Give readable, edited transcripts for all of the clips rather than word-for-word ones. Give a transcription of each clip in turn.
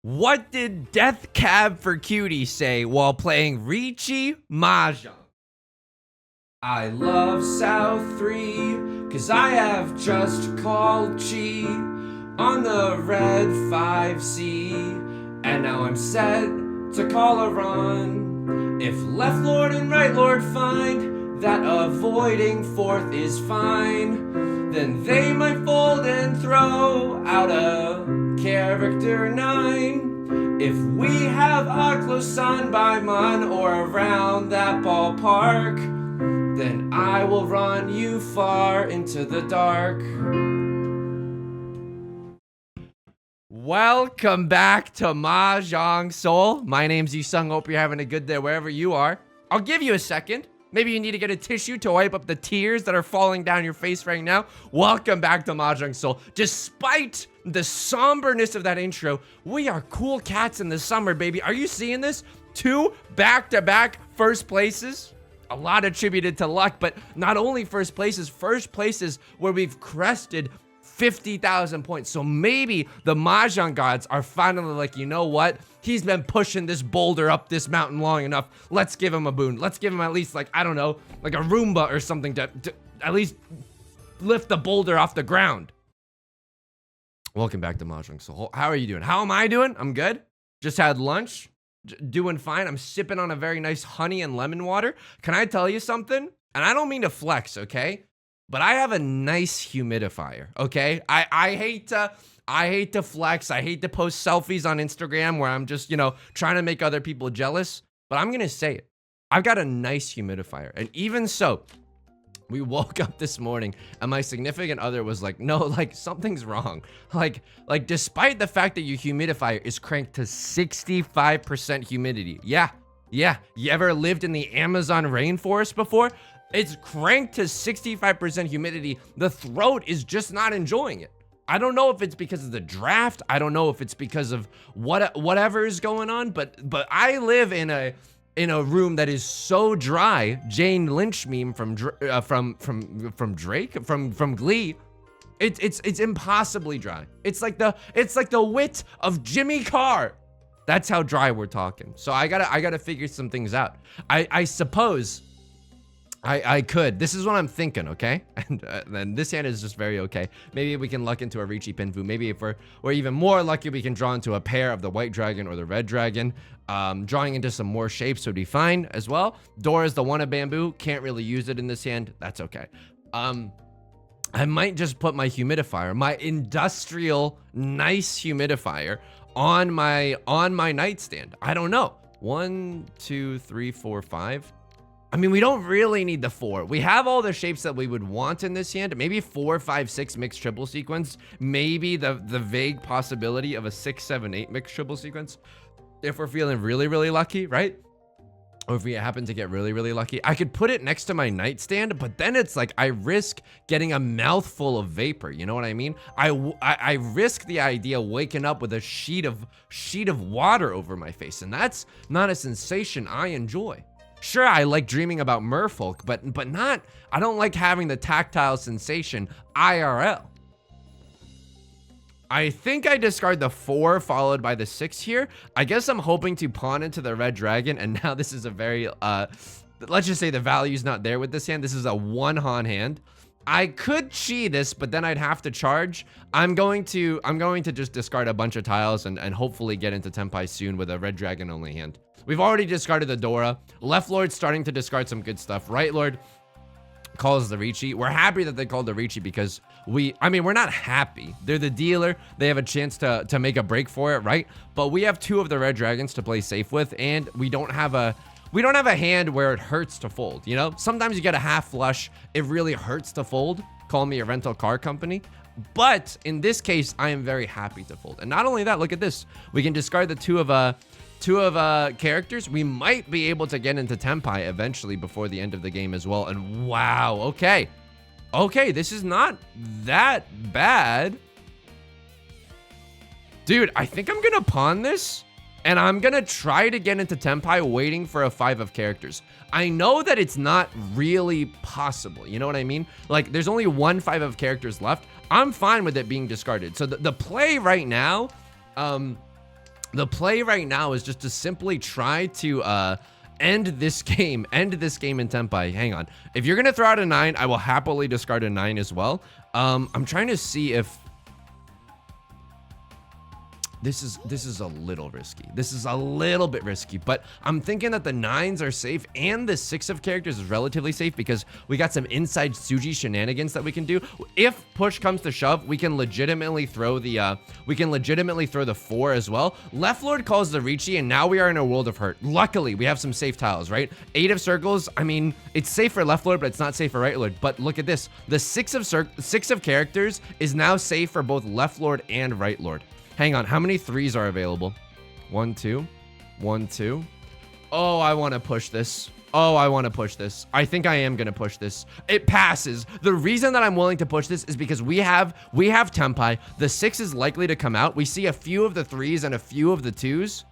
What did Death Cab for Cutie say while playing Riichi Mahjong? I love South 3, cause I have just called Chi on the red 5C, and now I'm set to call a run. If left lord and right lord find that avoiding fourth is fine, then they might fold and throw out a character 9. If we have a close son by Mun or around that ballpark, then I will run you far into the dark. Welcome back to Mahjong Soul. My name's Yusong. Hope you're having a good day wherever you are. I'll give you a second. Maybe you need to get a tissue to wipe up the tears that are falling down your face right now. Welcome back to Mahjong Soul. Despite the somberness of that intro, we are cool cats in the summer, baby. Are you seeing this? 2 back-to-back first places. A lot attributed to luck, but not only first places where we've crested 50,000 points. So maybe the Mahjong gods are finally like, you know what? He's been pushing this boulder up this mountain long enough. Let's give him a boon. Let's give him at least, like, I don't know, like a Roomba or something to at least lift the boulder off the ground. Welcome back to Mahjong Soul. How are you doing? How am I doing? I'm good. Just had lunch. Doing fine. I'm sipping on a very nice honey and lemon water. Can I tell you something? And I don't mean to flex, okay? But I have a nice humidifier, okay? I hate to flex. I hate to post selfies on Instagram where I'm just, trying to make other people jealous. But I'm going to say it. I've got a nice humidifier. And even so, we woke up this morning and my significant other was like, no, like something's wrong. Like despite the fact that your humidifier is cranked to 65% humidity. Yeah. You ever lived in the Amazon rainforest before? It's cranked to 65% humidity. The throat is just not enjoying it. I don't know if it's because of the draft. I don't know if it's because of whatever is going on, but I live in a room that is so dry. Jane Lynch meme from Drake from Glee. It's impossibly dry. It's like the wit of Jimmy Carr. That's how dry we're talking. So I gotta figure some things out. I suppose I could. This is what I'm thinking, okay? And then this hand is just very okay. Maybe we can luck into a Riichi Pinfu. Maybe if we're even more lucky, we can draw into a pair of the white dragon or the red dragon. Drawing into some more shapes would be fine as well. Dora's the one of bamboo. Can't really use it in this hand. That's okay. I might just put my humidifier, my industrial nice humidifier, on my nightstand. I don't know. 1, 2, 3, 4, 5. I mean, we don't really need the 4. We have all the shapes that we would want in this hand. Maybe 4, 5, 6 mixed triple sequence. Maybe the vague possibility of a 6, 7, 8 mixed triple sequence. If we're feeling really, really lucky, right? Or if we happen to get really, really lucky. I could put it next to my nightstand, but then it's like I risk getting a mouthful of vapor. You know what I mean? I risk the idea of waking up with a sheet of water over my face. And that's not a sensation I enjoy. Sure, I like dreaming about merfolk, but not, I don't like having the tactile sensation IRL. I think I discard the 4 followed by the 6 here. I guess I'm hoping to pawn into the red dragon, and now this is a very, let's just say the value's not there with this hand. This is a 1-Han hand. I could chi this, but then I'd have to charge. I'm going to just discard a bunch of tiles and hopefully get into Tenpai soon with a red dragon only hand. We've already discarded the Dora. Left Lord's starting to discard some good stuff. Right Lord calls the Riichi. We're happy that they called the Riichi because we're not happy. They're the dealer. They have a chance to make a break for it, right? But we have 2 of the red dragons to play safe with, and we don't have a hand where it hurts to fold, you know? Sometimes you get a half flush. It really hurts to fold. Call me a rental car company. But in this case, I am very happy to fold. And not only that, look at this. We can discard the 2 of characters. We might be able to get into Tenpai eventually before the end of the game as well. And wow, okay, this is not that bad, dude. I think I'm gonna pawn this and I'm gonna try to get into Tenpai waiting for a 5 of characters. I know that it's not really possible, you know what I mean? Like, there's only 1 5 of characters left. I'm fine with it being discarded. So the play right now, The play right now is just to simply try to end this game in Tenpai. Hang on. If you're gonna throw out a 9, I will happily discard a 9 as well. I'm trying to see if this is a little risky. This is a little bit risky, but I'm thinking that the 9s are safe and the 6 of characters is relatively safe because we got some inside Tsuji shenanigans that we can do. If push comes to shove, we can legitimately throw the 4 as well. Left Lord calls the Riichi, and now we are in a world of hurt. Luckily, we have some safe tiles, right? 8 of circles. I mean, it's safe for Left Lord, but it's not safe for Right Lord. But look at this. The 6 of characters is now safe for both Left Lord and Right Lord. Hang on, how many 3s are available? 1, 2, 1, 2. Oh, I want to push this. Oh, I want to push this. I think I am going to push this. It passes. The reason that I'm willing to push this is because we have Tenpai. The 6 is likely to come out. We see a few of the 3s and a few of the 2s.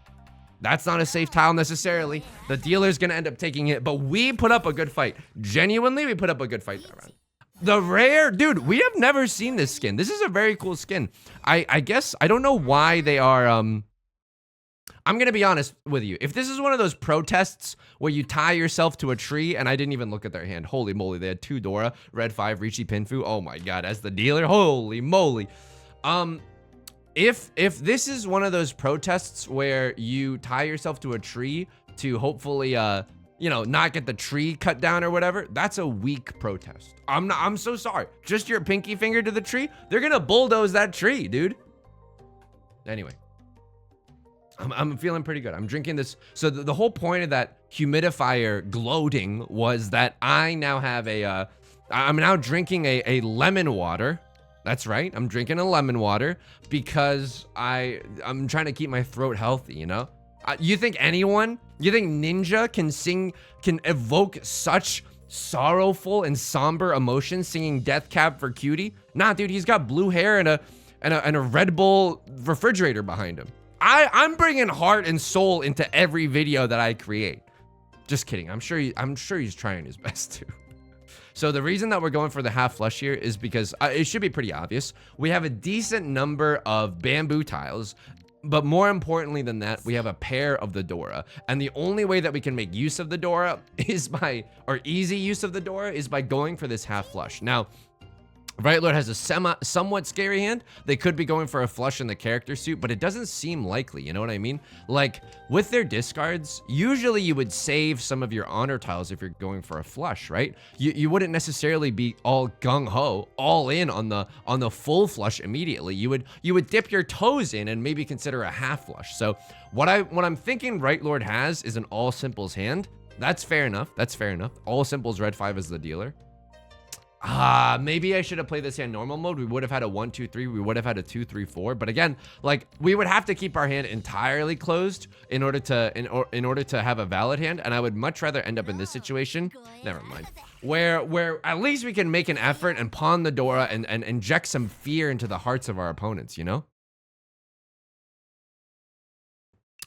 That's not a safe tile necessarily. The dealer's going to end up taking it, but we put up a good fight. Genuinely, we put up a good fight that round. The rare, dude, we have never seen this skin. This is a very cool skin. I guess, I don't know why they are, I'm gonna be honest with you. If this is one of those protests where you tie yourself to a tree, and I didn't even look at their hand. Holy moly, they had 2 Dora, red 5, Riichi Pinfu. Oh my god, as the dealer, holy moly. If this is one of those protests where you tie yourself to a tree to hopefully, you know, not get the tree cut down or whatever, that's a weak protest. I'm so sorry. Just your pinky finger to the tree, they're gonna bulldoze that tree, dude. Anyway, I'm feeling pretty good. I'm drinking this. So the whole point of that humidifier gloating was that I now have I'm now drinking a lemon water. That's right, I'm drinking a lemon water because I'm trying to keep my throat healthy, you know? You think Ninja can evoke such sorrowful and somber emotions singing Death Cab for Cutie? Nah, dude, he's got blue hair and a Red Bull refrigerator behind him. I'm bringing heart and soul into every video that I create. Just kidding. I'm sure he's trying his best to. So the reason that we're going for the half flush here is because it should be pretty obvious. We have a decent number of bamboo tiles. But more importantly than that, we have a pair of the Dora. And the only way that we can make use of the Dora is easy use of the Dora is by going for this half flush. Now, Right Lord has a somewhat scary hand. They could be going for a flush in the character suit, but it doesn't seem likely, you know what I mean? Like, with their discards, usually you would save some of your honor tiles if you're going for a flush, right? You wouldn't necessarily be all gung-ho, all in on the full flush immediately. You would dip your toes in and maybe consider a half flush. So what I'm thinking Right Lord has is an all simples hand. That's fair enough. That's fair enough. All simples red 5 is the dealer. Maybe I should have played this hand normal mode. We would have had a 1, 2, 3. We would have had a 2, 3, 4. But again, like, we would have to keep our hand entirely closed in order to have a valid hand. And I would much rather end up in this situation. Never mind. Where at least we can make an effort and pawn the Dora and inject some fear into the hearts of our opponents, you know?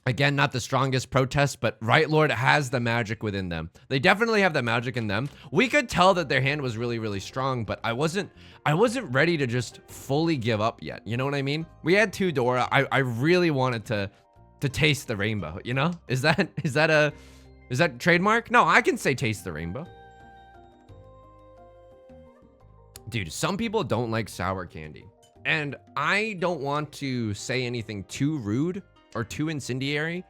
Again, not the strongest protest, but Right Lord has the magic within them. They definitely have the magic in them. We could tell that their hand was really, really strong, but I wasn't ready to just fully give up yet. You know what I mean? We had 2 Dora. I really wanted to taste the rainbow, you know? Is that trademark? No, I can say taste the rainbow. Dude, some people don't like sour candy. And I don't want to say anything too rude or too incendiary,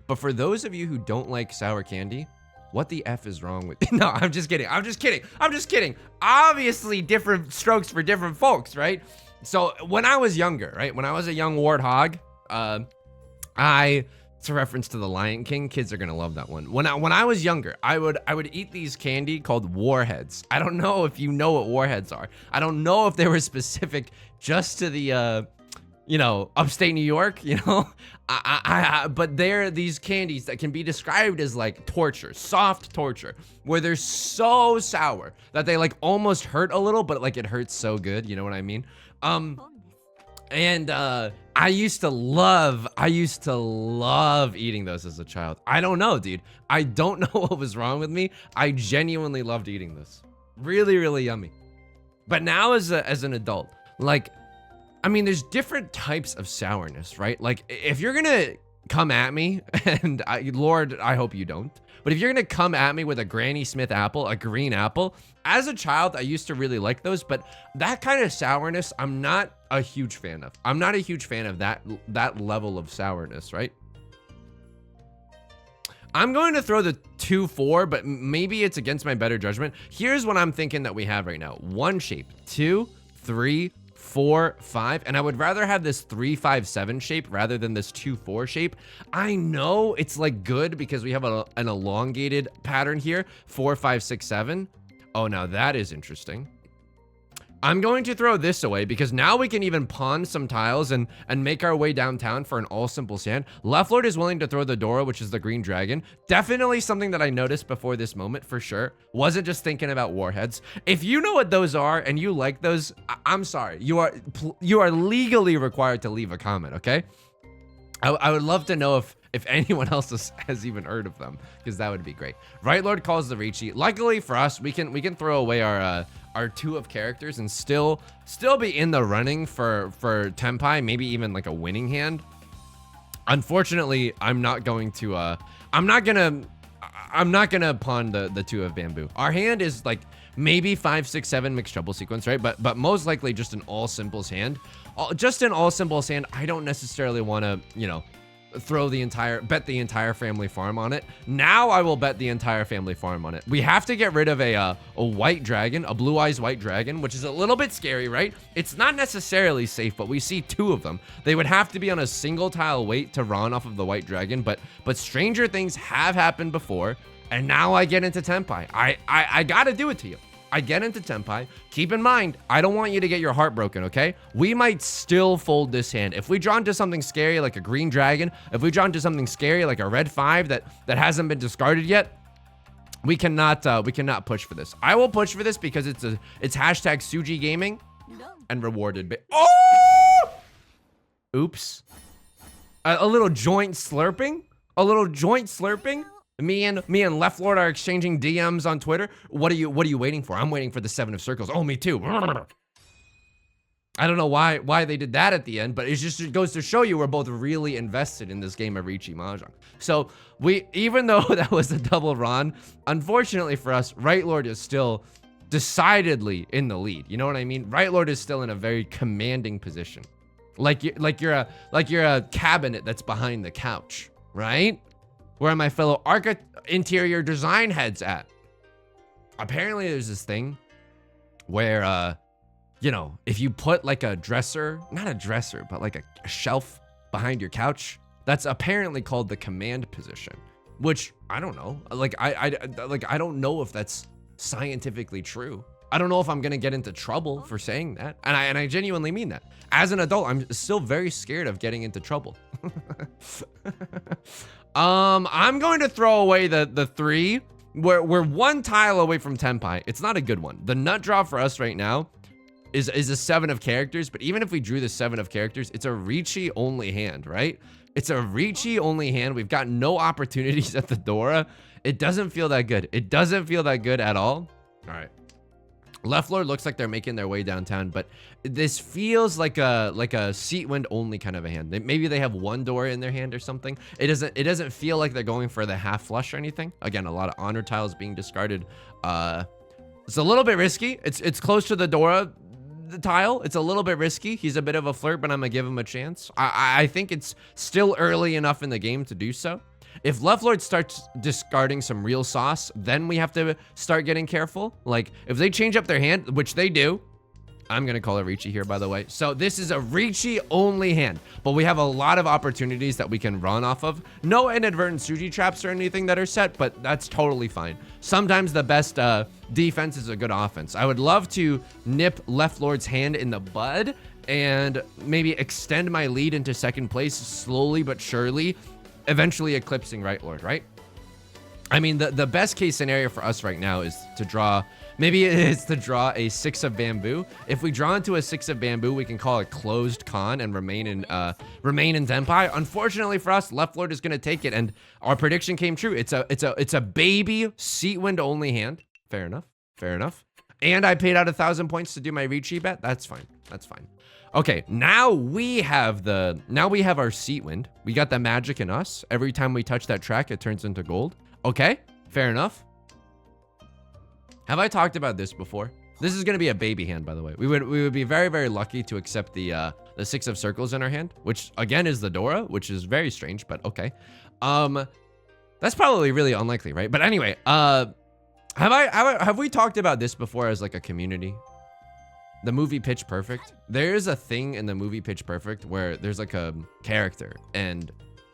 but for those of you who don't like sour candy, what the F is wrong with you? No, I'm just kidding. I'm just kidding. Obviously, different strokes for different folks, right? So when I was younger, right? When I was a young warthog, it's a reference to the Lion King. Kids are gonna love that one. When I was younger, I would eat these candy called warheads. I don't know if you know what warheads are. I don't know if they were specific just to the you know, upstate New York, you know, but they're these candies that can be described as like torture, soft torture, where they're so sour that they like almost hurt a little, but like it hurts so good, you know what I mean? I used to love eating those as a child. I don't know, dude. I don't know what was wrong with me. I genuinely loved eating this. Really, really yummy. But now as an adult, like, I mean, there's different types of sourness, right? Like, if you're gonna come at me, and Lord, I hope you don't, but if you're gonna come at me with a Granny Smith apple, a green apple, as a child, I used to really like those, but that kind of sourness, I'm not a huge fan of. I'm not a huge fan of that level of sourness, right? I'm going to throw the 2-4, but maybe it's against my better judgment. Here's what I'm thinking that we have right now. One shape, 2, 3, 4, 5, and I would rather have this 3, 5, 7 shape rather than this 2, 4 shape. I know it's like good because we have an elongated pattern here, 4, 5, 6, 7. Oh, now that is interesting. I'm going to throw this away because now we can even pawn some tiles and make our way downtown for an all simple stand. Left Lord is willing to throw the Dora, which is the green dragon. Definitely something that I noticed before this moment for sure. Wasn't just thinking about warheads. If you know what those are and you like those, I'm sorry. You are legally required to leave a comment, okay? I would love to know if anyone else has even heard of them, because that would be great. Right Lord calls the Riichi. Luckily for us, we can throw away our 2 of characters and still be in the running for Tenpai, maybe even like a winning hand. Unfortunately, I'm not gonna pawn the 2 of bamboo. Our hand is like maybe 5, 6, 7 mixed trouble sequence, right? But most likely just an all simples hand. Just an all simples hand. I don't necessarily want to, you know, bet the entire family farm on it. Now I will bet the entire family farm on it. We have to get rid of a white dragon, a blue eyes white dragon, which is a little bit scary, right? It's not necessarily safe, but we see 2 of them. They would have to be on a single tile wait to run off of the white dragon, but stranger things have happened before, and now I get into Tenpai. I gotta do it to you. I get into Tenpai. Keep in mind, I don't want you to get your heart broken, okay? We might still fold this hand. If we draw into something scary like a green dragon, if we draw into something scary like a red 5 that hasn't been discarded yet, we cannot push for this. I will push for this because it's hashtag Suji Gaming and rewarded. Oh! Oops. A little joint slurping? A little joint slurping? Me and Left Lord are exchanging DMs on Twitter. What are you waiting for? I'm waiting for the 7 of circles. Oh, me too. I don't know why they did that at the end, but it goes to show you we're both really invested in this game of Riichi Mahjong. So even though that was a double Ron, unfortunately for us, Right Lord is still decidedly in the lead. You know what I mean? Right Lord is still in a very commanding position. Like you're a cabinet that's behind the couch, right? Where are my fellow interior design heads at? Apparently there's this thing where, you know, if you put like a dresser, not a dresser, but like a shelf behind your couch, that's apparently called the command position, which I don't know. Like, I don't know if that's scientifically true. I don't know if I'm going to get into trouble for saying that. And I genuinely mean that. As an adult, I'm still very scared of getting into trouble. I'm going to throw away the 3. We're 1 tile away from Tenpai. It's not a good one. The nut draw for us right now is a 7 of characters, but even if we drew the 7 of characters, it's a Riichi only hand, right? It's a Riichi only hand. We've got no opportunities at the Dora. It doesn't feel that good. It doesn't feel that good at all. All right. Left Lord looks like they're making their way downtown, but this feels like a seat wind only kind of a hand. Maybe they have 1 door in their hand or something. It doesn't feel like they're going for the half flush or anything. Again, a lot of honor tiles being discarded. It's a little bit risky. It's close to the Dora tile. It's a little bit risky. He's a bit of a flirt, but I'm gonna give him a chance. I think it's still early enough in the game to do so. If Left Lord starts discarding some real sauce, then we have to start getting careful. Like, if they change up their hand, which they do, I'm going to call it Riichi here, by the way. So this is a Riichi only hand, but we have a lot of opportunities that we can run off of. No inadvertent Suji traps or anything that are set, but that's totally fine. Sometimes the best defense is a good offense. I would love to nip Left Lord's hand in the bud and maybe extend my lead into second place slowly but surely, eventually eclipsing Right Lord, right? I mean, the best case scenario for us right now is to draw, maybe it is to draw a 6 of bamboo. If we draw into a 6 of bamboo, we can call it closed con and remain in Tenpai. Unfortunately for us, Left Lord is going to take it, and our prediction came true. It's a baby seat wind only hand. Fair enough. Fair enough. And I paid out 1,000 points to do my Riichi bet. That's fine. That's fine. Okay, now we have our seat wind. We got the magic in us. Every time we touch that track, it turns into gold. Okay, fair enough. Have I talked about this before? This is gonna be a baby hand, by the way. We would be very, very lucky to accept the 6 of circles in our hand, which again is the Dora, which is very strange, but okay. That's probably really unlikely, right? But anyway, have we talked about this before as like a community? The movie Pitch Perfect. There's a thing in the movie Pitch Perfect where there's like a character and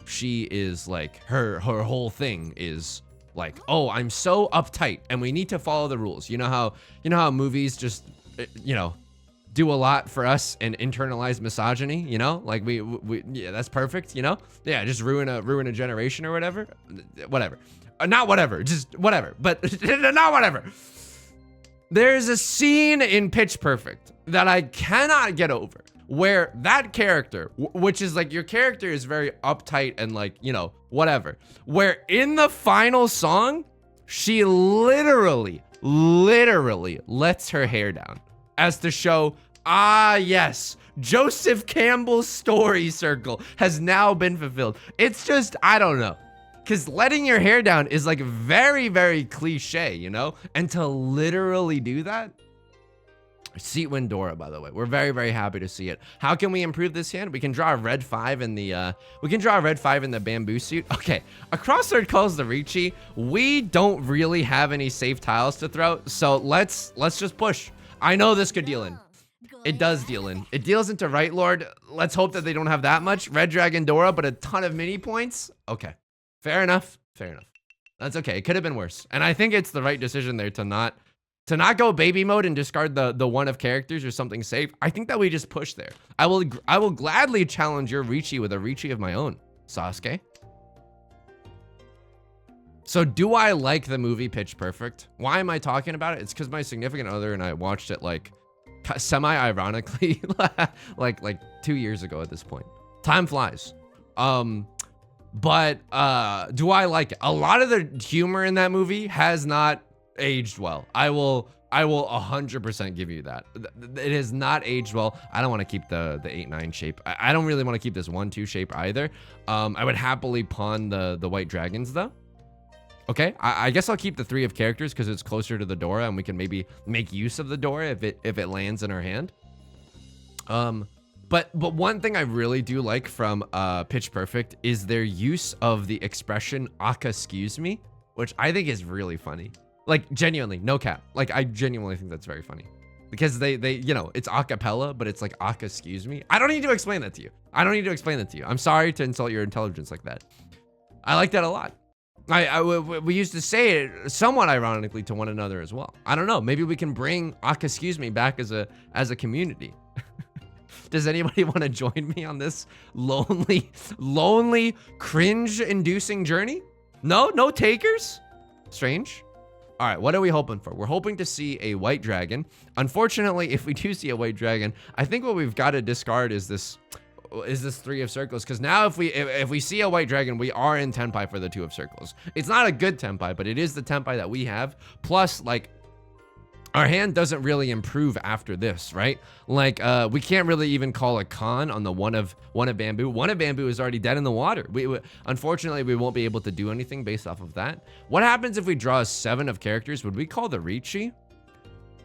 she is like, her whole thing is like, oh, I'm so uptight and we need to follow the rules. You know how movies just, do a lot for us and internalize misogyny, like yeah, that's perfect. Yeah, just ruin a generation or whatever, not whatever, just whatever, but not whatever. There's a scene in Pitch Perfect that I cannot get over where that character, which is like your character is very uptight and like, whatever, where in the final song, she literally lets her hair down as to show, yes, Joseph Campbell's story circle has now been fulfilled. It's just, I don't know. Because letting your hair down is like very, very cliche, And to literally do that, seat win Dora, by the way. We're very, very happy to see it. How can we improve this hand? We can draw a red 5 in the bamboo suit. Okay, a crossword calls the Riichi. We don't really have any safe tiles to throw, so let's just push. I know this could deal in. It does deal in. It deals into Right Lord. Let's hope that they don't have that much. Red Dragon Dora, but a ton of mini points. Okay. Fair enough. Fair enough. That's okay. It could have been worse. And I think it's the right decision there to not go baby mode and discard the one of characters or something safe. I think that we just push there. I will gladly challenge your Riichi with a Riichi of my own, Sasuke. So do I like the movie Pitch Perfect? Why am I talking about it? It's because my significant other and I watched it like semi-ironically like 2 years ago at this point. Time flies. But do I like it? A lot of the humor in that movie has not aged well. I will 100% give you that. It has not aged well. I don't want to keep the 8-9 shape. I don't really want to keep this 1-2 shape either. I would happily pawn the white dragons though. Okay, I guess I'll keep the 3 of characters because it's closer to the Dora and we can maybe make use of the Dora if it lands in our hand. But one thing I really do like from Pitch Perfect is their use of the expression "Aka excuse me," which I think is really funny. Like genuinely, no cap. Like I genuinely think that's very funny because they it's a cappella, but it's like "Aka excuse me." I don't need to explain that to you. I'm sorry to insult your intelligence like that. I like that a lot. We used to say it somewhat ironically to one another as well. I don't know. Maybe we can bring "Aka excuse me" back as a community. Does anybody want to join me on this lonely, cringe-inducing journey? No takers? Strange. All right, what are we hoping for? We're hoping to see a white dragon. Unfortunately, if we do see a white dragon, I think what we've got to discard is this 3 of circles. Because now if we see a white dragon, we are in tenpai for the 2 of circles. It's not a good tenpai, but it is the tenpai that we have. Plus, like, our hand doesn't really improve after this, right? Like, we can't really even call a con on the one of bamboo. One of bamboo is already dead in the water. Unfortunately, we won't be able to do anything based off of that. What happens if we draw a 7 of characters? Would we call the Riichi?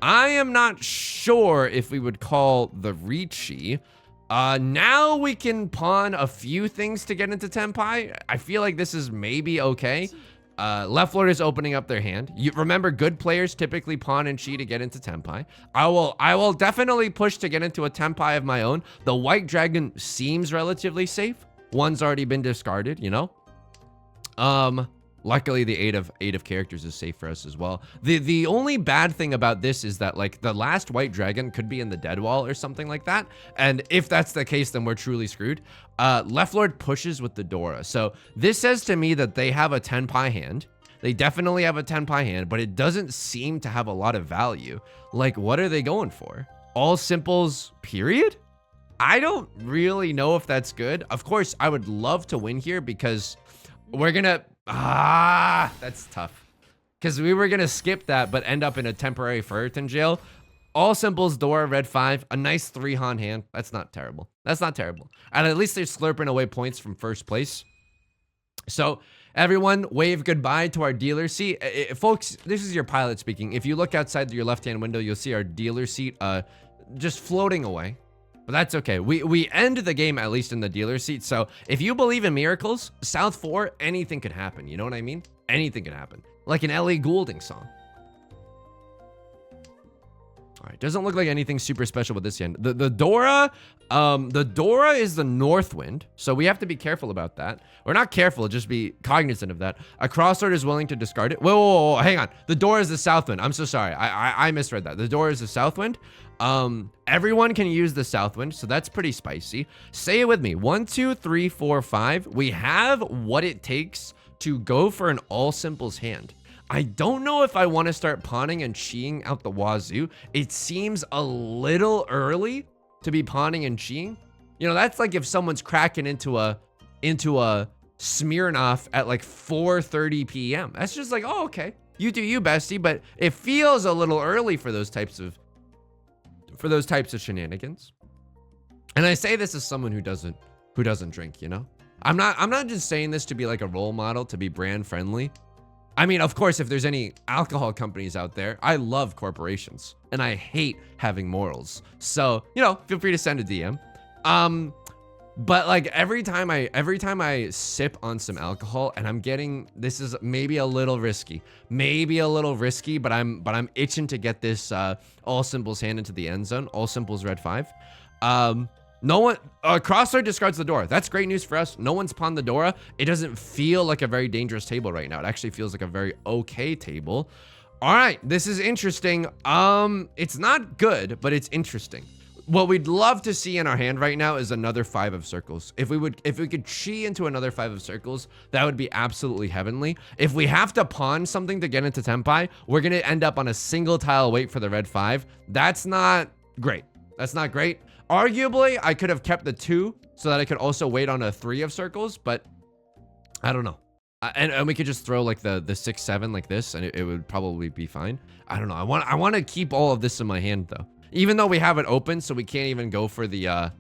I am not sure if we would call the Riichi. Now we can pawn a few things to get into tenpai. I feel like this is maybe okay. Left Lord is opening up their hand. You remember, good players typically pawn and chi to get into tenpai. I will definitely push to get into a tenpai of my own. The white dragon seems relatively safe. One's already been discarded, Luckily, the eight of characters is safe for us as well. The only bad thing about this is that like the last white dragon could be in the dead wall or something like that. And if that's the case, then we're truly screwed. Left Lord pushes with the Dora. So this says to me that they have a tenpai hand. They definitely have a tenpai hand, but it doesn't seem to have a lot of value. Like, what are they going for? All simples, period? I don't really know if that's good. Of course, I would love to win here because we're gonna... that's tough. because we were gonna skip that, but end up in a temporary Fullerton jail. All simples, door, red 5, a nice 3-Han hand. That's not terrible. That's not terrible. And at least they're slurping away points from first place. So everyone, wave goodbye to our dealer seat. Folks, this is your pilot speaking. If you look outside your left-hand window, you'll see our dealer seat just floating away. But that's okay. We end the game at least in the dealer seat. So if you believe in miracles, South 4, anything could happen. You know what I mean? Anything could happen. Like an Ellie Goulding song. All right, doesn't look like anything super special with this hand. The Dora is the north wind, so we have to be careful about that. Or not careful, just be cognizant of that. A crossword is willing to discard it. Whoa, hang on. The Dora is the south wind. I'm so sorry. I misread that. The Dora is the south wind. Everyone can use the south wind, so that's pretty spicy. Say it with me. 1, 2, 3, 4, 5. We have what it takes to go for an all simples hand. I don't know if I want to start pawning and cheeing out the wazoo. It seems a little early to be pawning and cheeing. You know, that's like if someone's cracking into a Smirnoff at like 4:30 p.m. That's just like, oh, okay. You do you, bestie, but it feels a little early for those types of shenanigans. And I say this as someone who doesn't drink, you know? I'm not just saying this to be like a role model, to be brand friendly. I mean, of course, if there's any alcohol companies out there, I love corporations and I hate having morals. So, you know, feel free to send a DM. But like every time I sip on some alcohol and I'm getting, this is maybe a little risky, but I'm itching to get this all simples hand into the end zone. All simples red 5. No one, crossword discards the Dora. That's great news for us. No one's pawned the Dora. It doesn't feel like a very dangerous table right now. It actually feels like a very okay table. All right, this is interesting. It's not good, but it's interesting. What we'd love to see in our hand right now is another 5 of circles. If we could chi into another 5 of circles, that would be absolutely heavenly. If we have to pawn something to get into Tenpai, we're gonna end up on a single tile wait for the red 5. That's not great. That's not great. Arguably, I could have kept the 2 so that I could also wait on a 3 of circles, but I don't know. And we could just throw like the 6, 7 like this, and it would probably be fine. I don't know. I want to keep all of this in my hand though, even though we have it open, so we can't even go for the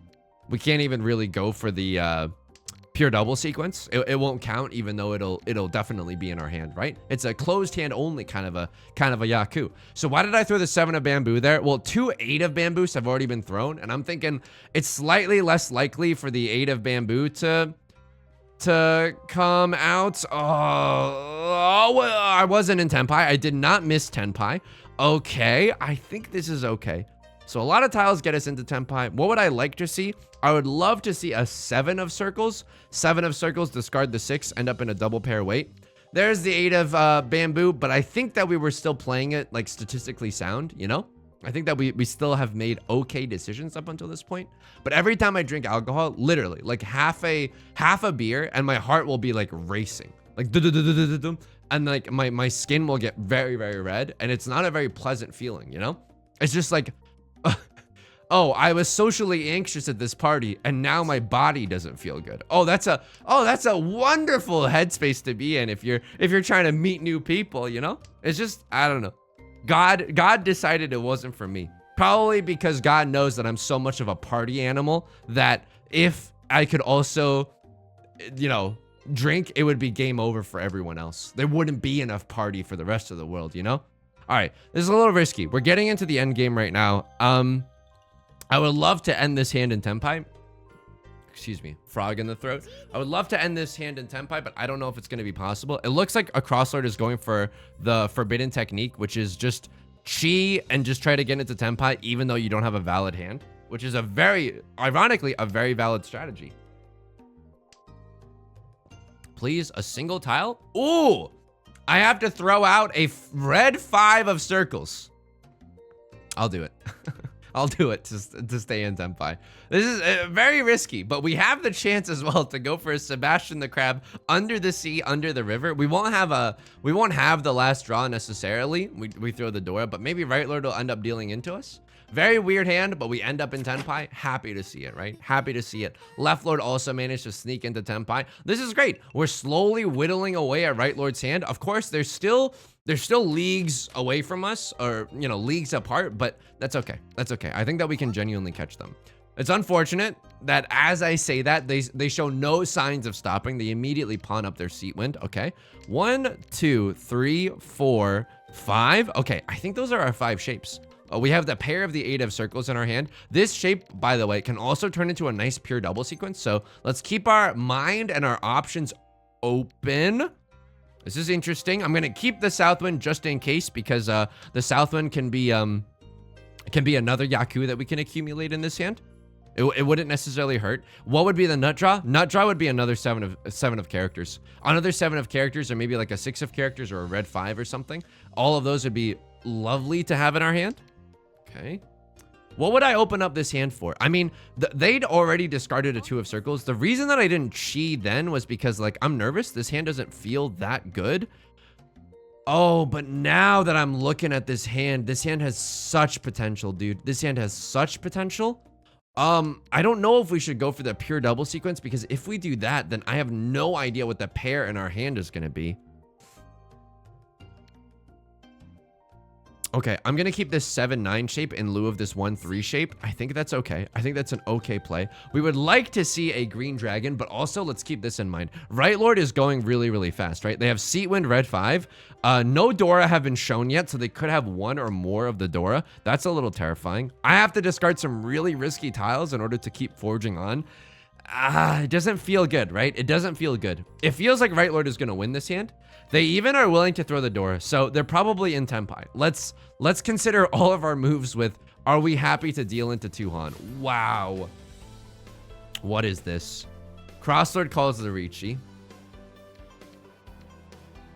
pure double sequence. It won't count, even though it'll definitely be in our hand, right? It's a closed hand only kind of a Yaku. So why did I throw the 7 of bamboo there? Well, 2 8 of bamboos have already been thrown, and I'm thinking it's slightly less likely for the 8 of bamboo to come out. Oh, well, I wasn't in Tenpai. I did not miss Tenpai. Okay, I think this is okay. So a lot of tiles get us into Tenpai. What would I like to see? I would love to see a 7 of circles. 7 of circles, discard the 6, end up in a double pair wait. There's the 8 of bamboo, but I think that we were still playing it like statistically sound, you know? I think that we still have made okay decisions up until this point. But every time I drink alcohol, literally like half a beer and my heart will be like racing. Like and like my skin will get very, very red, and it's not a very pleasant feeling, you know? It's just like, oh, I was socially anxious at this party, and now my body doesn't feel good. Oh, that's a wonderful headspace to be in if you're trying to meet new people, you know? It's just, I don't know. God decided it wasn't for me. Probably because God knows that I'm so much of a party animal that if I could also, you know, drink, it would be game over for everyone else. There wouldn't be enough party for the rest of the world, you know? All right, this is a little risky. We're getting into the end game right now. I would love to end this hand in Tenpai. Excuse me, frog in the throat. I would love to end this hand in Tenpai, but I don't know if it's going to be possible. It looks like a crosslord is going for the forbidden technique, which is just chi and just try to get into Tenpai, even though you don't have a valid hand, which is ironically, a very valid strategy. Please, a single tile. Ooh, I have to throw out a red 5 of circles. I'll do it. I'll do it to stay in Tenpai. This is very risky, but we have the chance as well to go for a Sebastian the Crab under the sea, under the river. We won't have the last draw necessarily. We throw the Dora, but maybe Right Lord will end up dealing into us. Very weird hand, but we end up in Tenpai. Happy to see it, right? Happy to see it. Left Lord also managed to sneak into Tenpai. This is great. We're slowly whittling away at Right Lord's hand. Of course, there's still They're still leagues away from us, or, you know, leagues apart, but that's okay. That's okay. I think that we can genuinely catch them. It's unfortunate that as I say that, they show no signs of stopping. They immediately pawn up their seat wind. Okay. 1, 2, 3, 4, 5. Okay. I think those are our 5 shapes. We have the pair of the 8 of circles in our hand. This shape, by the way, can also turn into a nice pure double sequence. So let's keep our mind and our options open. This is interesting. I'm gonna keep the Southwind just in case, because the Southwind can be another Yaku that we can accumulate in this hand. It wouldn't necessarily hurt. What would be the nut draw? Nut draw would be another 7 of characters. Another 7 of characters, or maybe like a 6 of characters, or a red 5 or something. All of those would be lovely to have in our hand. Okay. What would I open up this hand for? I mean, they'd already discarded a 2 of circles. The reason that I didn't chi then was because, like, I'm nervous. This hand doesn't feel that good. Oh, but now that I'm looking at this hand has such potential, dude. This hand has such potential. I don't know if we should go for the pure double sequence, because if we do that, then I have no idea what the pair in our hand is going to be. Okay, I'm going to keep this 7-9 shape in lieu of this 1-3 shape. I think that's okay. I think that's an okay play. We would like to see a green dragon, but also let's keep this in mind. Right Lord is going really, really fast, right? They have seat wind, red 5. No Dora have been shown yet, so they could have 1 or more of the Dora. That's a little terrifying. I have to discard some really risky tiles in order to keep forging on. It doesn't feel good, right? It doesn't feel good. It feels like Right Lord is going to win this hand. They even are willing to throw the Dora, so they're probably in Tenpai. Let's consider all of our moves with, are we happy to deal into Tuhan? Wow. What is this? Crosslord calls the Riichi.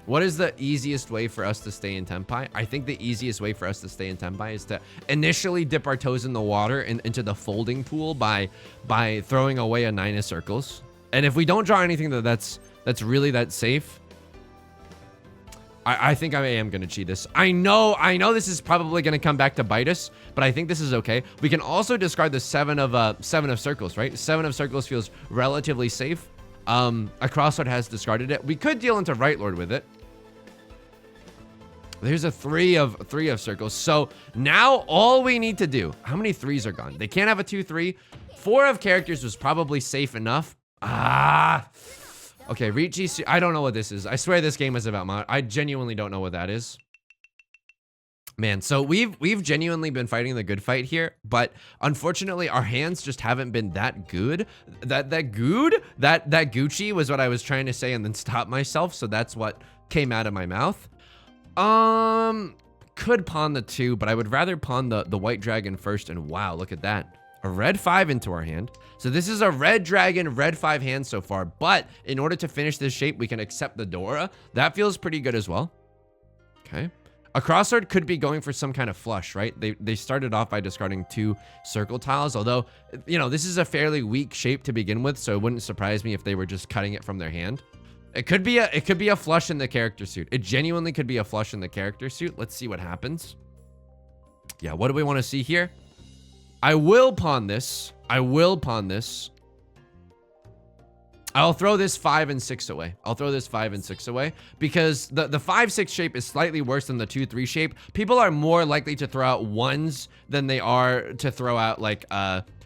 What is the easiest way for us to stay in Tenpai? I think the easiest way for us to stay in Tenpai is to initially dip our toes in the water and into the folding pool by throwing away a 9 of circles. And if we don't draw anything that's really that safe, I think I am going to cheat this. I know this is probably going to come back to bite us, but I think this is okay. We can also discard the 7 of circles, right? 7 of circles feels relatively safe. A Crosslord has discarded it. We could deal into Right Lord with it. There's a 3 of circles. So now all we need to do, how many 3s are gone? They can't have a 2-3. 4 of characters was probably safe enough. Okay, Riichi, I don't know what this is. I swear this game is about mod. I genuinely don't know what that is. Man, so we've genuinely been fighting the good fight here, but unfortunately our hands just haven't been that good. That Gucci was what I was trying to say and then stop myself, so that's what came out of my mouth. Could pawn the 2, but I would rather pawn the white dragon first, and wow, look at that. A red 5 into our hand. So this is a red dragon, red 5 hand so far, but in order to finish this shape, we can accept the Dora. That feels pretty good as well. Okay. A Crosslord could be going for some kind of flush, right? They started off by discarding 2 circle tiles, although, you know, this is a fairly weak shape to begin with, so it wouldn't surprise me if they were just cutting it from their hand. It could be a flush in the character suit. It genuinely could be a flush in the character suit. Let's see what happens. Yeah, what do we want to see here? I will pawn this. I will pawn this. I'll throw this 5 and 6 away. I'll throw this 5 and 6 away because the 5-6 shape is slightly worse than the 2-3 shape. People are more likely to throw out 1s than they are to throw out like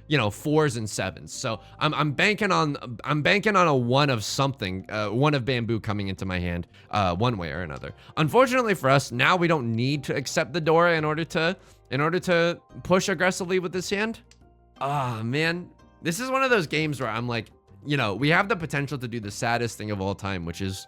you know, 4s and 7s. So I'm banking on a 1 of something, 1 of bamboo coming into my hand, one way or another. Unfortunately for us, now we don't need to accept the Dora in order to push aggressively with this hand. Man, this is one of those games where I'm like, you know, we have the potential to do the saddest thing of all time, which is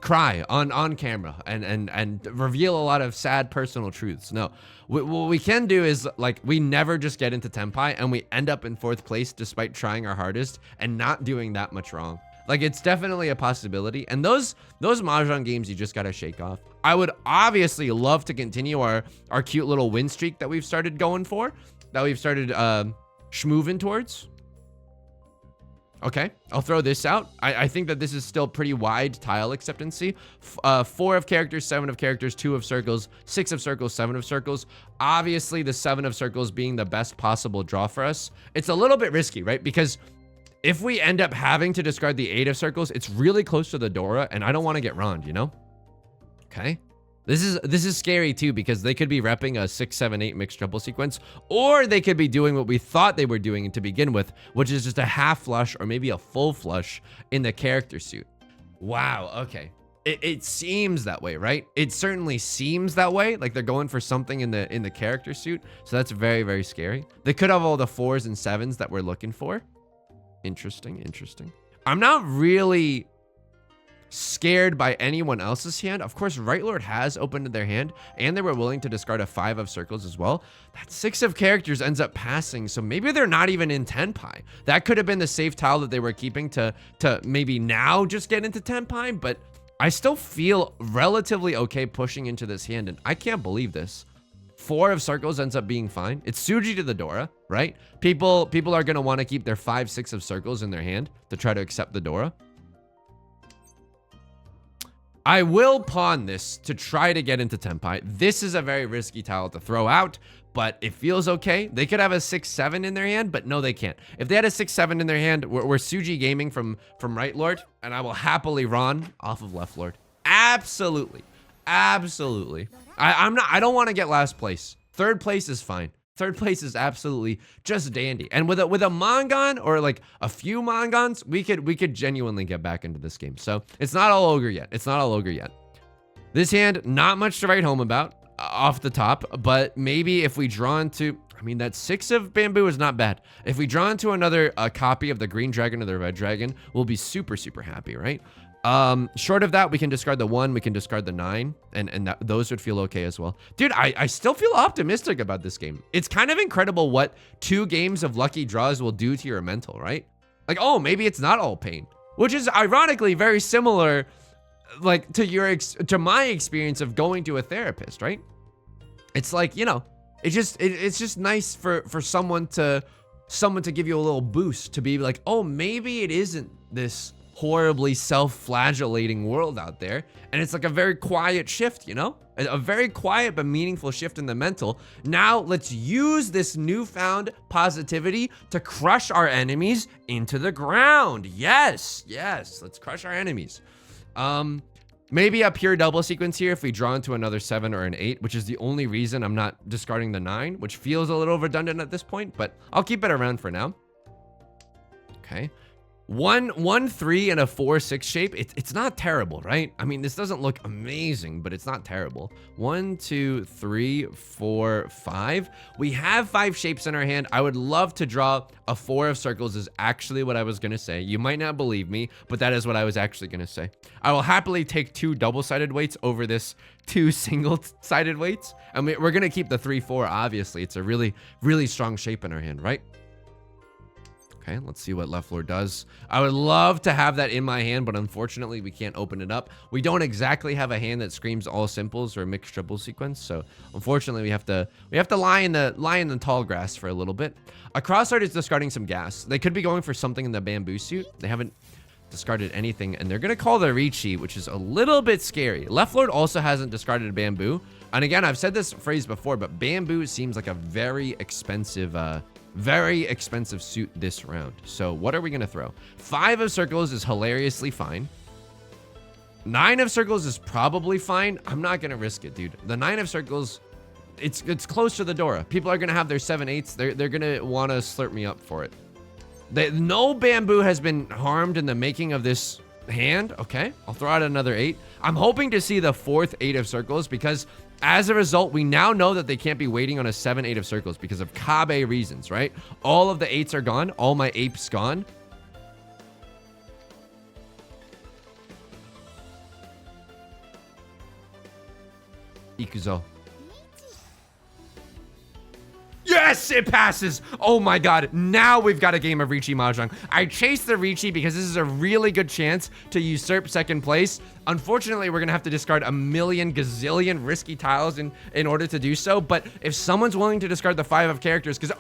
cry on camera and reveal a lot of sad personal truths. No, what we can do is, like, we never just get into Tenpai and we end up in 4th place despite trying our hardest and not doing that much wrong. Like, it's definitely a possibility. And those Mahjong games you just gotta shake off. I would obviously love to continue our cute little win streak that we've started going for, that we've started schmooving towards. Okay, I'll throw this out. I think that this is still pretty wide tile acceptancy. 4 of characters, 7 of characters, 2 of circles, 6 of circles, 7 of circles. Obviously, the 7 of circles being the best possible draw for us. It's a little bit risky, right? Because if we end up having to discard the 8 of circles, it's really close to the Dora, and I don't want to get Rond, you know? Okay. This is scary too, because they could be repping a 6, 7, 8 mixed triple sequence, or they could be doing what we thought they were doing to begin with, which is just a half flush or maybe a full flush in the character suit. Wow, okay. It seems that way, right? It certainly seems that way, like they're going for something in the character suit. So that's very, very scary. They could have all the 4s and 7s that we're looking for. Interesting, interesting. I'm not really scared by anyone else's hand. Of course, Right Lord has opened their hand, and they were willing to discard a 5 of circles as well. That 6 of characters ends up passing, so maybe they're not even in Tenpai. That could have been the safe tile that they were keeping to maybe now just get into Tenpai, but I still feel relatively okay pushing into this hand, and I can't believe this. 4 of circles ends up being fine. It's Tsuji to the Dora, right? People are going to want to keep their 5, 6 of circles in their hand to try to accept the Dora. I will pawn this to try to get into Tenpai. This is a very risky tile to throw out, but it feels okay. They could have a 6, 7 in their hand, but no, they can't. If they had a 6, 7 in their hand, we're Tsuji gaming from Right Lord, and I will happily Ron off of Left Lord. Absolutely. Absolutely. I don't want to get last place. 3rd place is fine. 3rd place is absolutely just dandy. And with a Mangon or like a few Mangons, we could genuinely get back into this game. So it's not all ogre yet. It's not all ogre yet. This hand, not much to write home about off the top, but maybe if we draw into, I mean, that 6 of bamboo is not bad. If we draw into another copy of the green dragon or the red dragon, we'll be super, super happy, right? Short of that, we can discard the 1, we can discard the 9, and those would feel okay as well. Dude, I still feel optimistic about this game. It's kind of incredible what 2 games of lucky draws will do to your mental, right? Like, oh, maybe it's not all pain, which is ironically very similar, like to my experience of going to a therapist, right? It's like, you know, it's just nice for someone to give you a little boost, to be like, oh, maybe it isn't this horribly self-flagellating world out there, and it's like a very quiet shift, you know, a very quiet but meaningful shift in the mental. Now let's use this newfound positivity to crush our enemies into the ground. Yes, let's crush our enemies. Maybe a pure double sequence here if we draw into another 7 or an 8, which is the only reason I'm not discarding the 9, which feels a little redundant at this point, but I'll keep it around for now. Okay. 1, 3, and a 4, 6 shape. It's not terrible, right? I mean, this doesn't look amazing, but it's not terrible. 1, 2, 3, 4, 5. We have 5 shapes in our hand. I would love to draw a 4 of circles is actually what I was going to say. You might not believe me, but that is what I was actually going to say. I will happily take 2 double-sided weights over this 2 single-sided weights. And we're going to keep the 3, 4, obviously. It's a really, really strong shape in our hand, right? Okay, let's see what Left Lord does. I would love to have that in my hand, but unfortunately we can't open it up. We don't exactly have a hand that screams all simples or mixed triple sequence, so unfortunately we have to lie in the tall grass for a little bit. A crossart is discarding some gas. They could be going for something in the bamboo suit. They haven't discarded anything, and they're gonna call the Riichi, which is a little bit scary. Left Lord also hasn't discarded a bamboo, and again, I've said this phrase before, but bamboo seems like a very expensive suit this round. So what are we gonna throw? 5 of circles is hilariously fine. 9 of circles is probably fine. I'm not gonna risk it, dude. The 9 of circles, it's close to the Dora. People are gonna have their 7, 8s. They're gonna wanna slurp me up for it. No bamboo has been harmed in the making of this hand. Okay, I'll throw out another 8. I'm hoping to see the 4th 8 of circles, because as a result, we now know that they can't be waiting on a 7, 8 of circles because of Kabe reasons, right? All of the 8s are gone. All my apes gone. Ikuzo. Yes, it passes. Oh my god. Now we've got a game of Riichi Mahjong. I chased the Riichi because this is a really good chance to usurp 2nd place. Unfortunately, we're going to have to discard a million gazillion risky tiles in order to do so. But if someone's willing to discard the 5 of characters, because...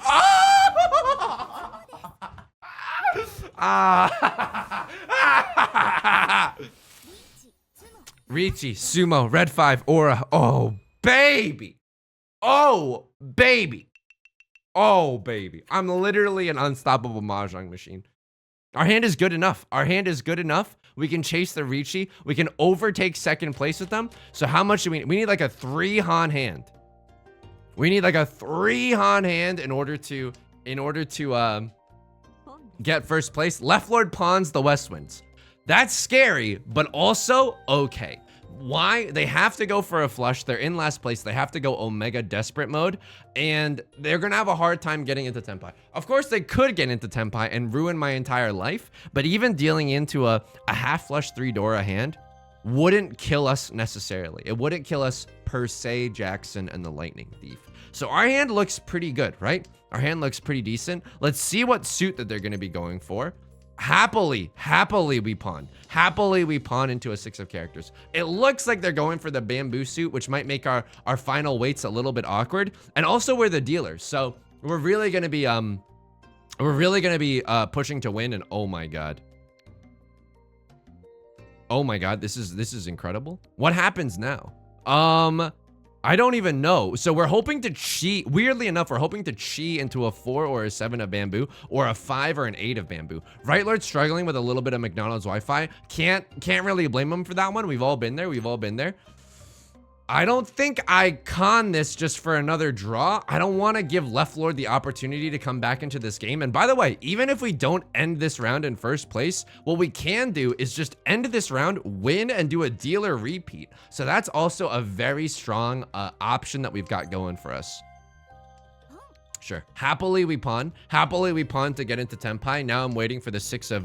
Riichi, Sumo, Red 5, Aura. Oh, baby. Oh, baby. Oh, baby. I'm literally an unstoppable Mahjong machine. Our hand is good enough. Our hand is good enough. We can chase the Riichi. We can overtake second place with them. So how much do we need? We need like a 3-Han hand. We need like a 3-Han hand in order to get first place. Left Lord pawns the West Winds. That's scary, but also okay. Why? They have to go for a flush. They're in last place. They have to go Omega Desperate mode, and they're gonna have a hard time getting into Tenpai. Of course, they could get into Tenpai and ruin my entire life, but even dealing into a half flush 3 Dora hand wouldn't kill us necessarily. It wouldn't kill us per se, Jackson and the Lightning Thief. So our hand looks pretty good, right? Our hand looks pretty decent. Let's see what suit that they're gonna be going for. Happily we pawn. Happily we pawn into a 6 of characters. It looks like they're going for the bamboo suit, which might make our final weights a little bit awkward. And also we're the dealers, so we're really gonna be pushing to win. And oh my god, this is incredible. What happens now? I don't even know. So we're hoping to cheat. Weirdly enough, we're hoping to cheat into a 4 or a 7 of bamboo, or a 5 or an 8 of bamboo. Right Lord struggling with a little bit of McDonald's Wi-Fi. Can't really blame him for that one. We've all been there. I don't think I con this just for another draw. I don't want to give Left Lord the opportunity to come back into this game. And by the way, even if we don't end this round in first place, what we can do is just end this round, win, and do a dealer repeat. So that's also a very strong option that we've got going for us. Sure. Happily we pawn to get into Tenpai. Now I'm waiting for the 6 of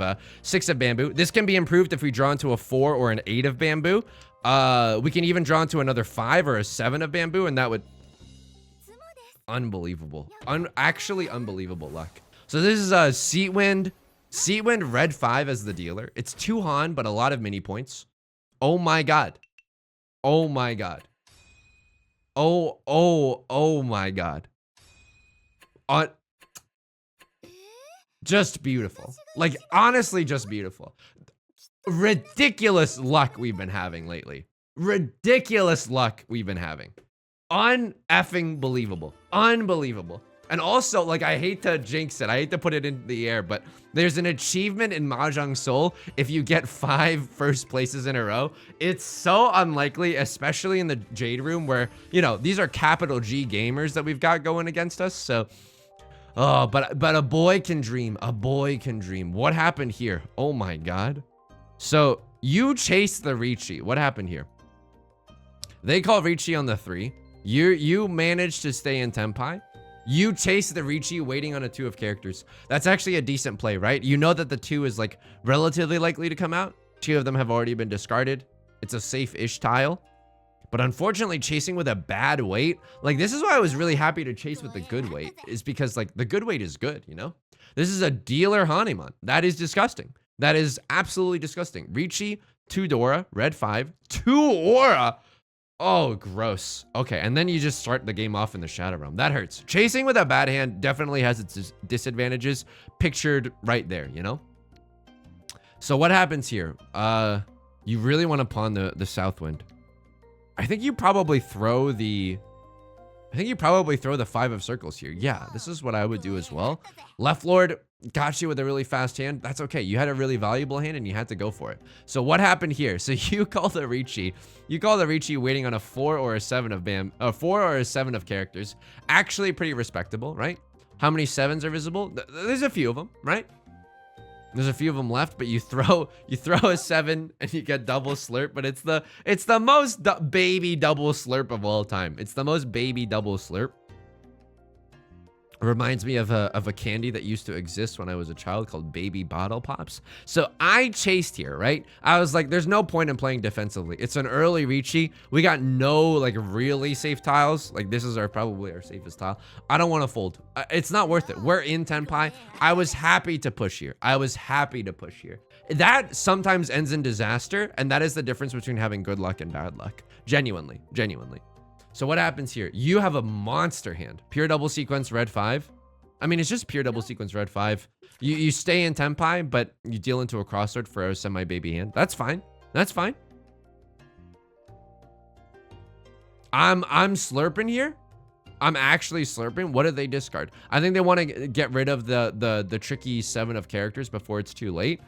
bamboo. This can be improved if we draw into a 4 or an 8 of bamboo. We can even draw into another 5 or a 7 of bamboo, and that would unbelievable. Actually unbelievable luck. So this is a Seat Wind red 5 as the dealer. It's 2 Han, but a lot of mini points. Oh my god. Oh my god. Oh my god. Just beautiful. Like, honestly, just beautiful. Ridiculous luck we've been having lately. Ridiculous luck we've been having. Un-effing believable. Unbelievable. And also, like, I hate to jinx it. I hate to put it in the air, but there's an achievement in Mahjong Soul if you get 5 first places in a row. It's so unlikely, especially in the Jade Room where, you know, these are capital G gamers that we've got going against us. So, oh, but a boy can dream. A boy can dream. What happened here? Oh my god. So you chased the Riichi. What happened here? They call Riichi on the 3. You managed to stay in Tenpai. You chase the Riichi waiting on a 2 of characters. That's actually a decent play, right? You know that the 2 is like relatively likely to come out. 2 of them have already been discarded. It's a safe-ish tile. But unfortunately, chasing with a bad weight, like this is why I was really happy to chase with the good weight, is because like the good weight is good, you know? This is a dealer Hanuman. That is disgusting. That is absolutely disgusting. Riichi, 2 Dora, red 5, 2 Aura. Oh, gross. Okay, and then you just start the game off in the Shadow Realm. That hurts. Chasing with a bad hand definitely has its disadvantages pictured right there, you know? So what happens here? You really want to pawn the South Wind. I think you probably throw the 5 of circles here. Yeah, this is what I would do as well. Left Lord got you with a really fast hand. That's okay. You had a really valuable hand and you had to go for it. So what happened here? So you call the Riichi. You call the Riichi waiting on a 4 or a 7 of 4 or a 7 of characters. Actually pretty respectable, right? How many 7s are visible? There's a few of them, right? There's a few of them left, but you throw a 7 and you get double slurp, but it's the most baby double slurp of all time. It's the most baby double slurp. It reminds me of a candy that used to exist when I was a child called Baby Bottle Pops. So I chased here, right? I was like, there's no point in playing defensively. It's an early Riichi. We got no like really safe tiles. Like this is probably our safest tile. I don't want to fold. It's not worth it. We're in Tenpai. I was happy to push here. That sometimes ends in disaster, and that is the difference between having good luck and bad luck. Genuinely. So what happens here? You have a monster hand. Pure double sequence, red 5. I mean, it's just pure double sequence, red 5. You stay in Tenpai, but you deal into a crossword for a semi-baby hand. That's fine. I'm slurping here. I'm actually slurping. What did they discard? I think they want to get rid of the tricky 7 of characters before it's too late.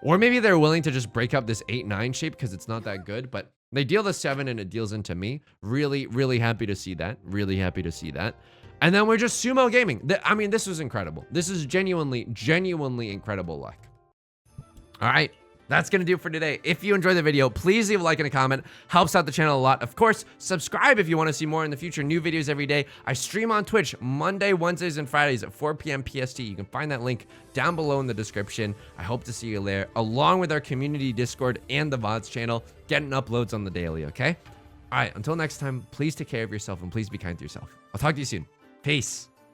Or maybe they're willing to just break up this 8-9 shape because it's not that good. But they deal the 7 and it deals into me. Really, really happy to see that. Really happy to see that. And then we're just sumo gaming. I mean, this was incredible. This is genuinely incredible luck. All right. That's going to do it for today. If you enjoyed the video, please leave a like and a comment. Helps out the channel a lot. Of course, subscribe if you want to see more in the future. New videos every day. I stream on Twitch Monday, Wednesdays, and Fridays at 4 p.m. PST. You can find that link down below in the description. I hope to see you there, along with our community Discord and the VODs channel, getting uploads on the daily, okay? All right, until next time, please take care of yourself and please be kind to yourself. I'll talk to you soon. Peace.